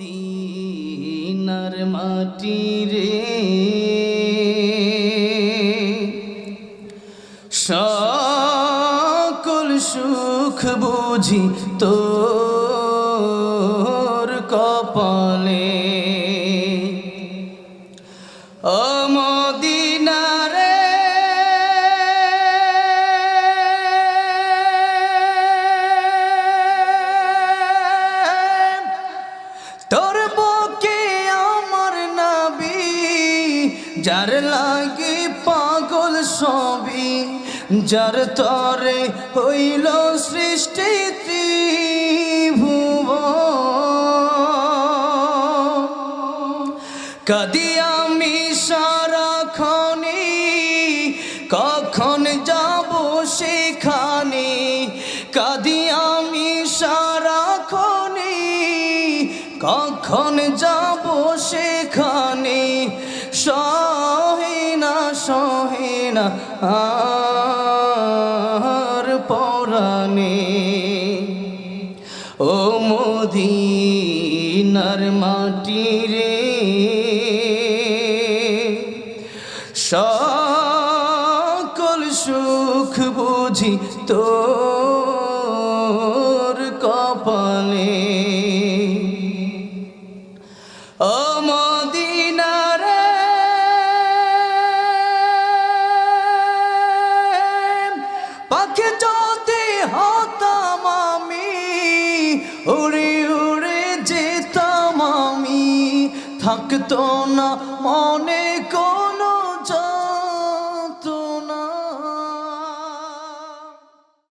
মদিনার মাটি রে সকল সুখ বুঝি তোর কপালে ও মদিনা রে তোর বুকে আমার নবী যার লাগি পাগল সবই যার তরে হইল সৃষ্টি ত্রিভুবন কাঁদি আমি সারাক্ষণে কখন যাব সেখানে কাঁদি আমি সারাক্ষণে কখন যাব সেখানে সহে না আর পরাণে ও মদিনার মাটি রে সকল সুখ বুঝি তোর কপালে ও মদিনা রে পাখি যদি হতাম আমি উড়ে উড়ে যেতাম আমি থাকতো না মনে কর